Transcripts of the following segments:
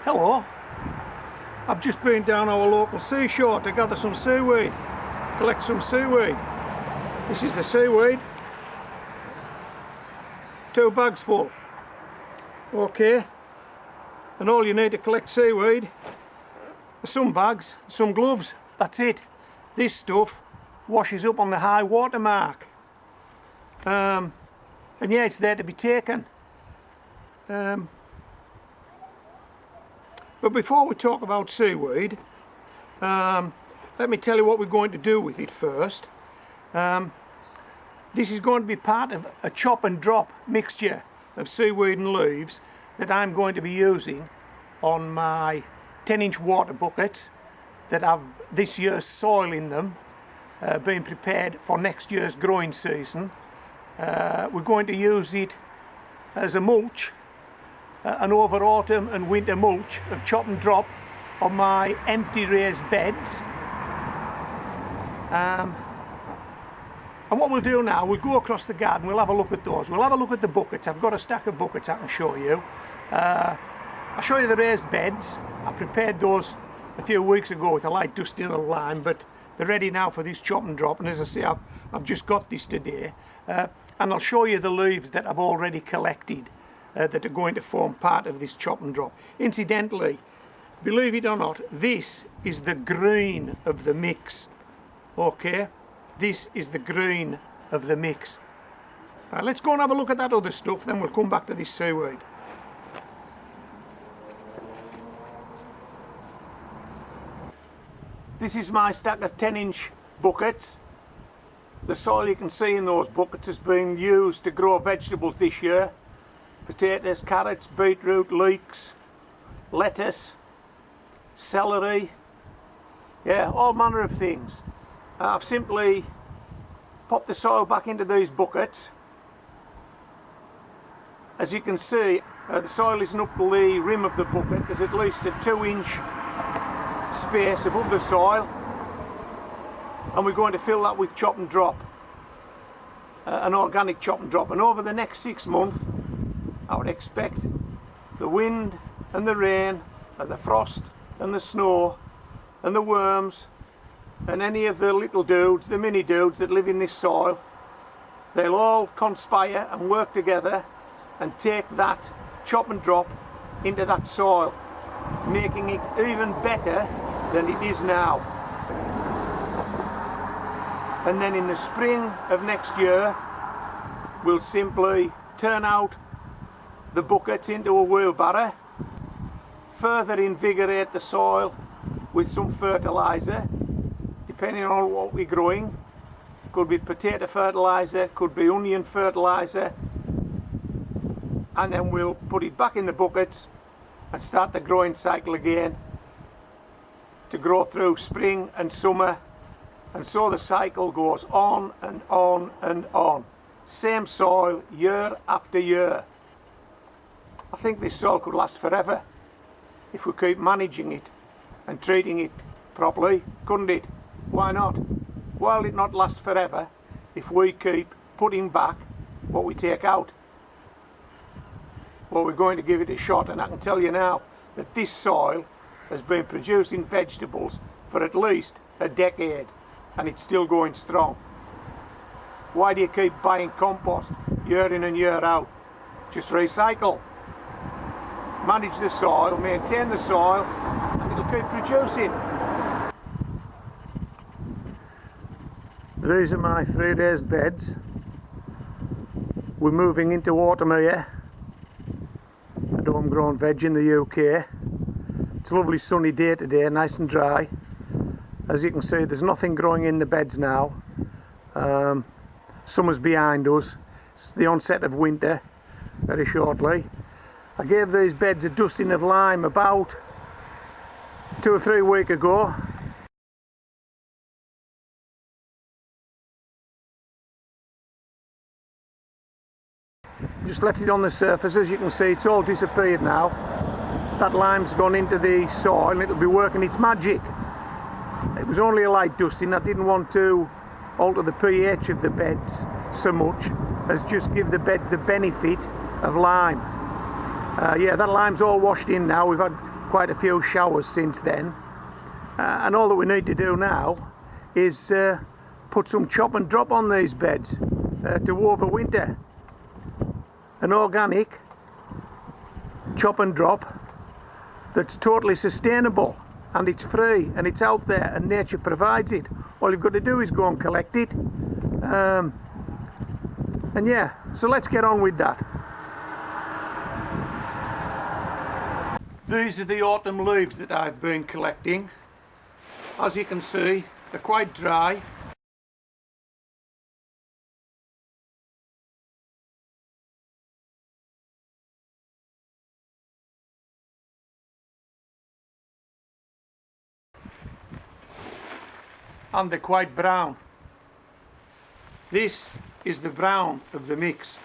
Hello, I've just been down our local seashore to gather some seaweed, collect some seaweed. This is the seaweed, 2 bags full. Okay, and all you need to collect seaweed are some bags, some gloves, that's it. This stuff washes up on the high water mark. And yeah, it's there to be taken. But before we talk about seaweed, let me tell you what we're going to do with it first. This is going to be part of a chop and drop mixture of seaweed and leaves that I'm going to be using on my 10-inch water buckets that have this year's soil in them, being prepared for next year's growing season. We're going to use it as a mulch, an over autumn and winter mulch of chop and drop on my empty raised beds. And what we'll do now, we'll go across the garden, we'll have a look at those. We'll have a look at the buckets. I've got a stack of buckets I can show you. I'll show you the raised beds. I prepared those a few weeks ago with a light dusting of lime, but they're ready now for this chop and drop. And as I say, I've just got this today. And I'll show you the leaves that I've already collected that are going to form part of this chop and drop. Incidentally, believe it or not, this is the green of the mix. Okay, this is the green of the mix. Let's go and have a look at that other stuff, then we'll come back to this seaweed. This is my stack of 10-inch buckets. The soil you can see in those buckets has been used to grow vegetables this year. Potatoes, carrots, beetroot, leeks, lettuce, celery, yeah, all manner of things. I've simply popped the soil back into these buckets. As you can see, the soil isn't up to the rim of the bucket. There's at least a 2-inch space above the soil, and we're going to fill that with chop and drop, an organic chop and drop. And over the next 6 months, I would expect the wind and the rain and the frost and the snow and the worms and any of the little dudes, the mini dudes that live in this soil, they'll all conspire and work together and take that chop and drop into that soil, making it even better than it is now. And then in the spring of next year, we'll simply turn out the buckets into a wheelbarrow, further invigorate the soil with some fertiliser, depending on what we're growing. Could be potato fertiliser, could be onion fertiliser, and then we'll put it back in the buckets and start the growing cycle again to grow through spring and summer, and so the cycle goes on and on and on. Same soil year after year. I think this soil could last forever if we keep managing it and treating it properly, couldn't it? Why not? Why will it not last forever if we keep putting back what we take out? Well, we're going to give it a shot, and I can tell you now that this soil has been producing vegetables for at least a decade, and it's still going strong. Why do you keep buying compost year in and year out? Just recycle. Manage the soil, maintain the soil, and it'll keep producing. These are my 3 raised beds. We're moving into autumn here at Homegrown Veg in the UK. It's a lovely sunny day today, nice and dry. As you can see, there's nothing growing in the beds now. Summer's behind us. It's the onset of winter very shortly. I gave these beds a dusting of lime about 2 or 3 weeks ago. Just left it on the surface. As you can see, it's all disappeared now. That lime's gone into the soil and it'll be working its magic. It was only a light dusting. I didn't want to alter the pH of the beds so much as just give the beds the benefit of lime. Yeah, that lime's all washed in now. We've had quite a few showers since then, and all that we need to do now is put some chop and drop on these beds to overwinter. An organic chop and drop that's totally sustainable, and it's free and it's out there and nature provides it. All you've got to do is go and collect it. And yeah, so let's get on with that. These are the autumn leaves that I've been collecting. As you can see, they're quite dry. And they're quite brown. This is the brown of the mix.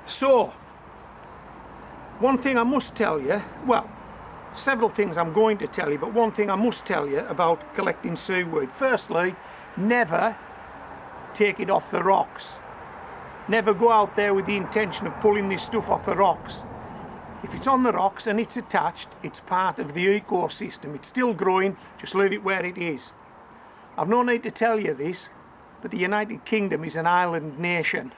So, one thing I must tell you, well, several things I'm going to tell you, but one thing I must tell you about collecting seaweed. Firstly, never take it off the rocks. Never go out there with the intention of pulling this stuff off the rocks. If it's on the rocks and it's attached, it's part of the ecosystem. It's still growing, just leave it where it is. I've no need to tell you this, but the United Kingdom is an island nation.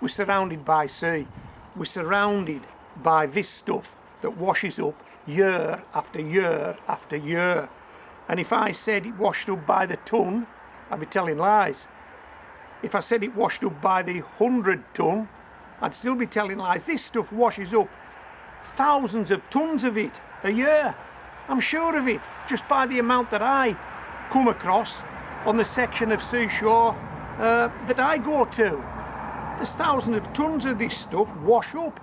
We're surrounded by sea. We're surrounded by this stuff that washes up year after year after year. And if I said it washed up by the ton, I'd be telling lies. If I said it washed up by the 100 ton, I'd still be telling lies. This stuff washes up thousands of tons of it a year. I'm sure of it, just by the amount that I come across on the section of seashore that I go to. There's thousands of tons of this stuff wash up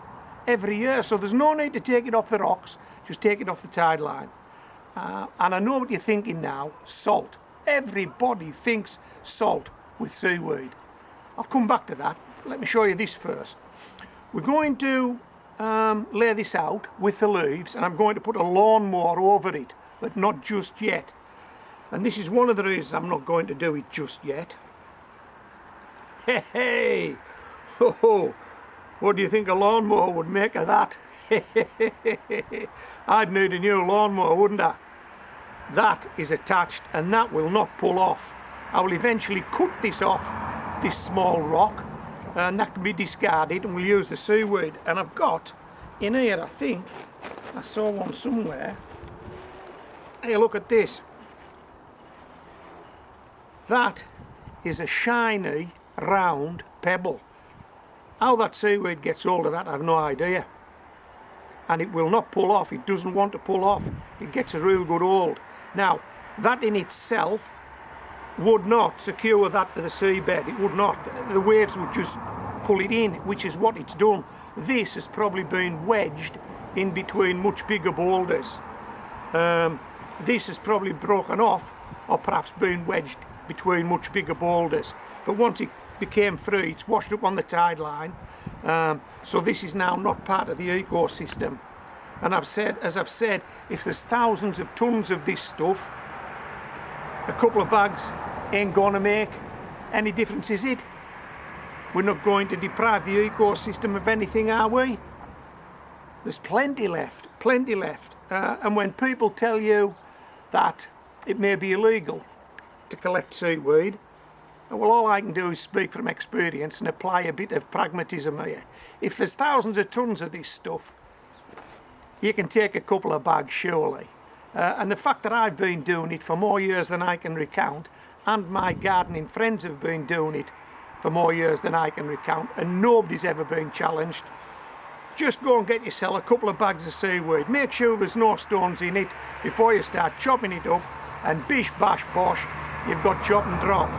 every year, so there's no need to take it off the rocks, just take it off the tide line. And I know what you're thinking now, salt. Everybody thinks salt with seaweed. I'll come back to that. Let me show you this first. We're going to lay this out with the leaves, and I'm going to put a lawnmower over it, but not just yet. And this is one of the reasons I'm not going to do it just yet. Hey, hey! Oh, what do you think a lawnmower would make of that? I'd need a new lawnmower, wouldn't I? That is attached and that will not pull off. I will eventually cut this off, this small rock, and that can be discarded and we'll use the seaweed. And I've got in here, I think, I saw one somewhere. Hey, look at this. That is a shiny, round pebble. How that seaweed gets hold of that, I have no idea. And it will not pull off. It doesn't want to pull off. It gets a real good hold. Now, that in itself would not secure that to the seabed. It would not. The waves would just pull it in, which is what it's done. This has probably been wedged in between much bigger boulders. This has probably broken off, or perhaps been wedged between much bigger boulders. But once it became free, it's washed up on the tide line, so this is now not part of the ecosystem. And as I've said, if there's thousands of tons of this stuff, a couple of bags ain't gonna make any difference, is it? We're not going to deprive the ecosystem of anything, are we? There's plenty left, plenty left. And when people tell you that it may be illegal to collect seaweed, well, all I can do is speak from experience and apply a bit of pragmatism here. If there's thousands of tons of this stuff, you can take a couple of bags, surely. And the fact that I've been doing it for more years than I can recount, and my gardening friends have been doing it for more years than I can recount, and nobody's ever been challenged. Just go and get yourself a couple of bags of seaweed. Make sure there's no stones in it before you start chopping it up, and bish bash bosh, you've got chop and drop.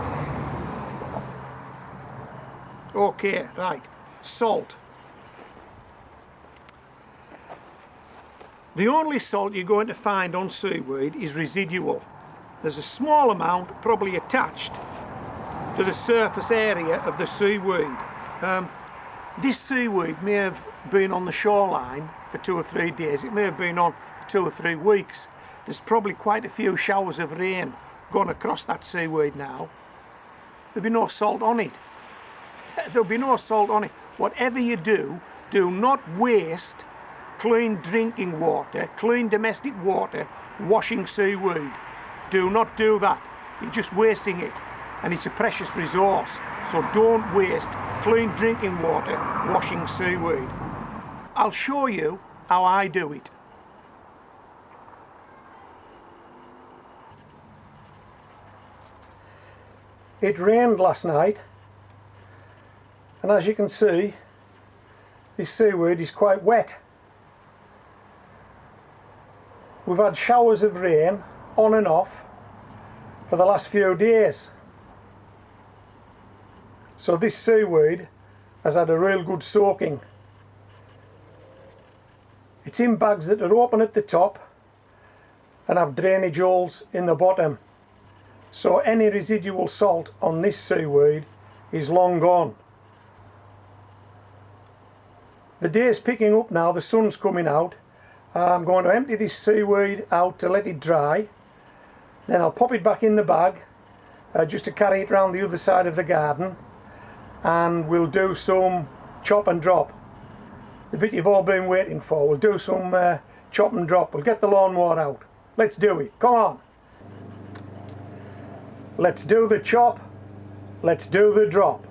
Okay, right. Salt. The only salt you're going to find on seaweed is residual. There's a small amount probably attached to the surface area of the seaweed. This seaweed may have been on the shoreline for 2 or 3 days. It may have been on for 2 or 3 weeks. There's probably quite a few showers of rain going across that seaweed now. There'll be no salt on it. There'll be no salt on it. Whatever you do, do not waste clean drinking water, clean domestic water, washing seaweed. Do not do that. You're just wasting it, and it's a precious resource. So don't waste clean drinking water washing seaweed. I'll show you how I do it. It rained last night, and as you can see, this seaweed is quite wet. We've had showers of rain on and off for the last few days. So this seaweed has had a real good soaking. It's in bags that are open at the top and have drainage holes in the bottom. So any residual salt on this seaweed is long gone. The day's picking up now, the sun's coming out. I'm going to empty this seaweed out to let it dry. Then I'll pop it back in the bag just to carry it around the other side of the garden, and we'll do some chop and drop. The bit you've all been waiting for. We'll do some chop and drop. We'll get the lawnmower out. Let's do it. Come on. Let's do the chop. Let's do the drop.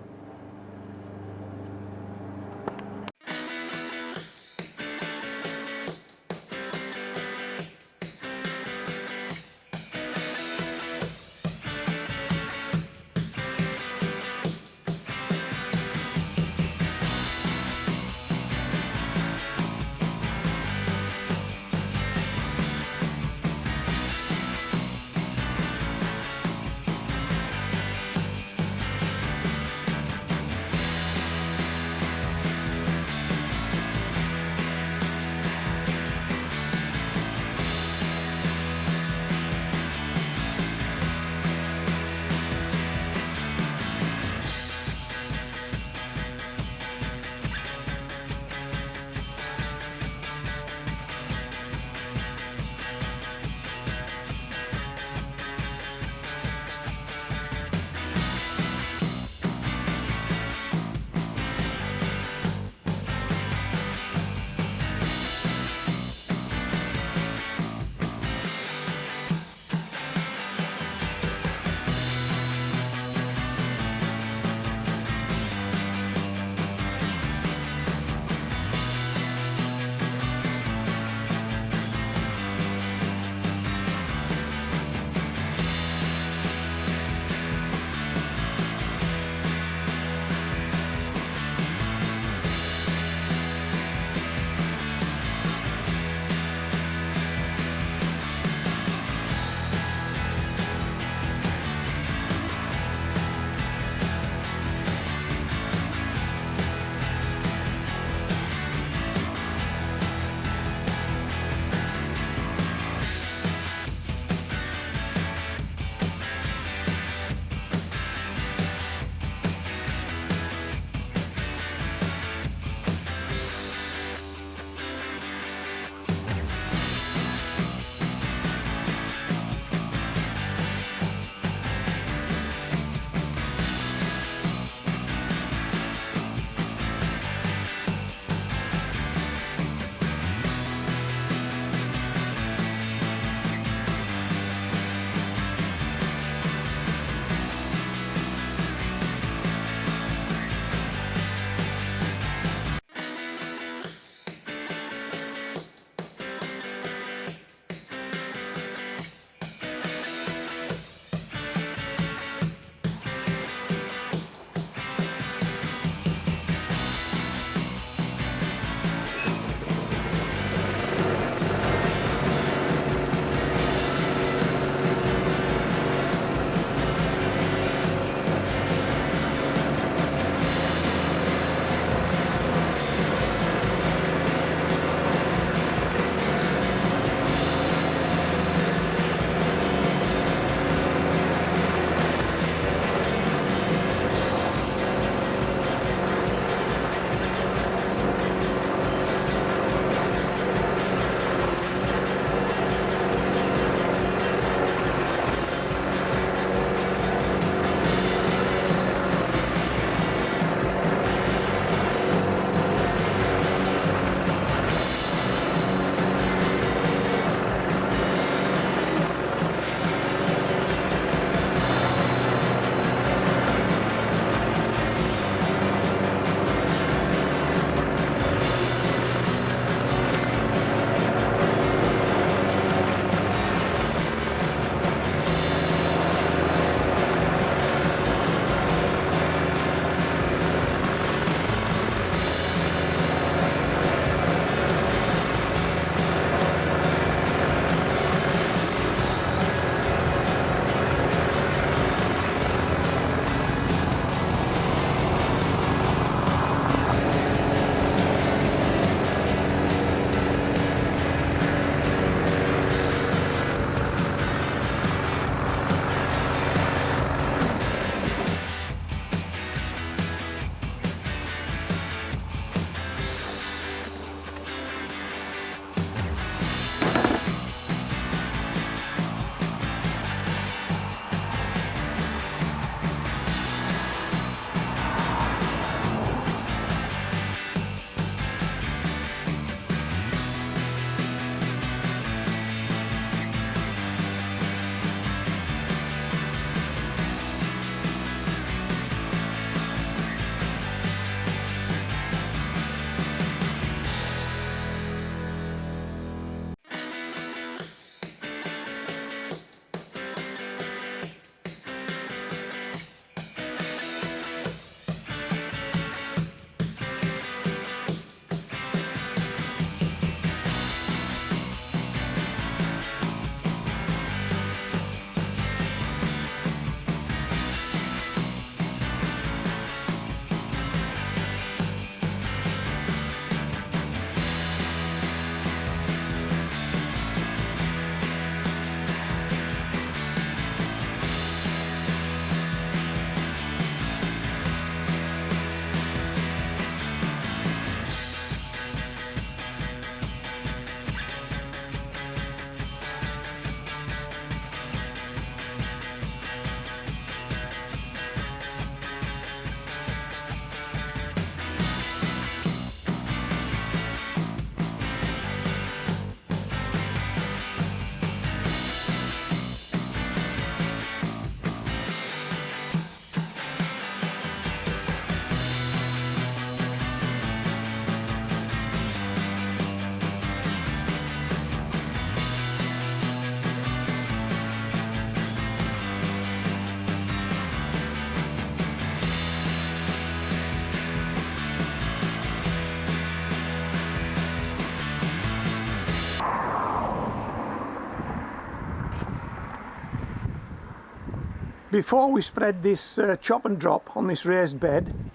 Before we spread this chop and drop on this raised bed,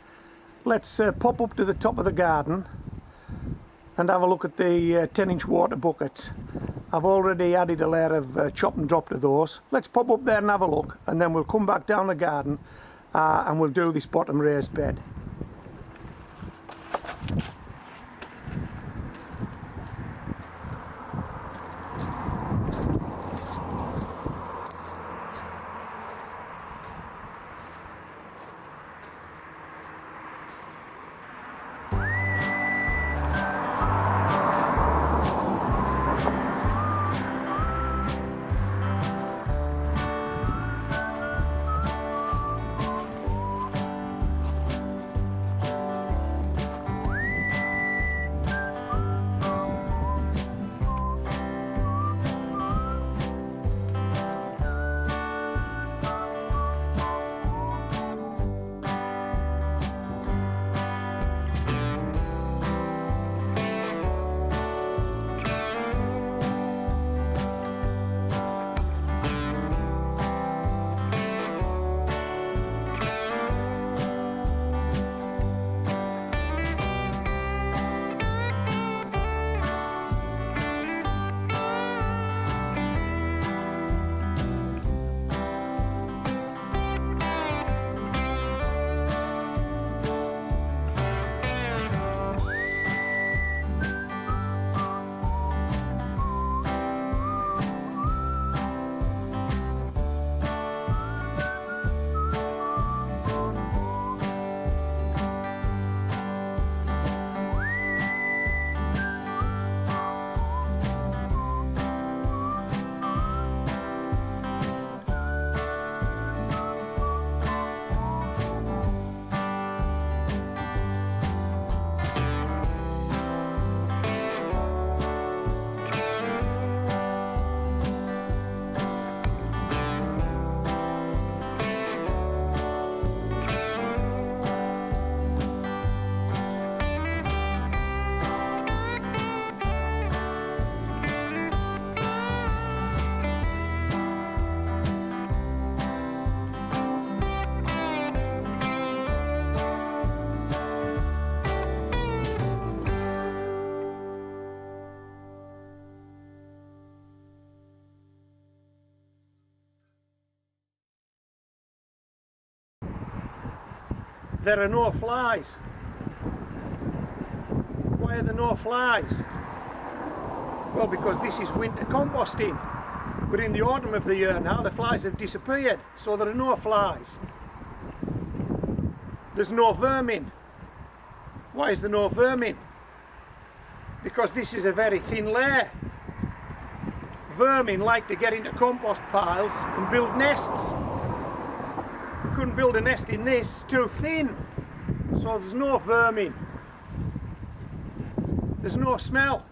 let's pop up to the top of the garden and have a look at the 10-inch water buckets. I've already added a layer of chop and drop to those. Let's pop up there and have a look, and then we'll come back down the garden and we'll do this bottom raised bed. There are no flies. Why are there no flies? Well, because this is winter composting. We're in the autumn of the year now, the flies have disappeared, so there are no flies. There's no vermin. Why is there no vermin? Because this is a very thin layer. Vermin like to get into compost piles and build nests. You couldn't build a nest in this, it's too thin. So there's no vermin. There's no smell.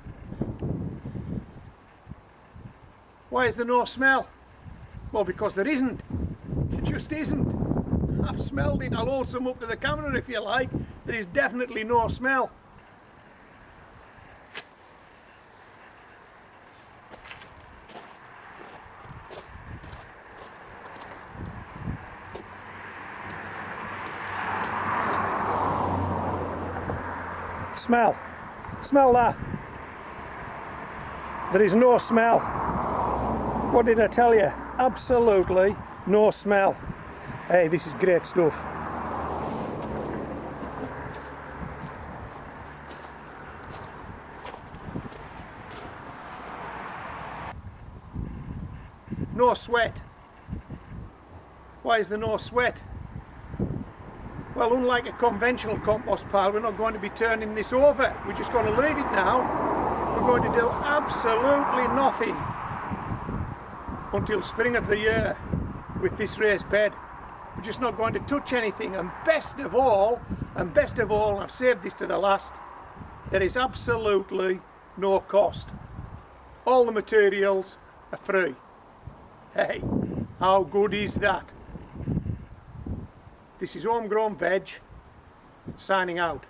Why is there no smell? Well, because there isn't. There just isn't. I've smelled it. I'll hold some up to the camera if you like. There is definitely no smell. Smell. Smell that. There is no smell. What did I tell you? Absolutely no smell. Hey, this is great stuff. No sweat. Why is there no sweat? Well, unlike a conventional compost pile, we're not going to be turning this over. We're just going to leave it now. We're going to do absolutely nothing until spring of the year with this raised bed. We're just not going to touch anything. And best of all, I've saved this to the last, there is absolutely no cost. All the materials are free. Hey, how good is that? This is Homegrown Veg, signing out.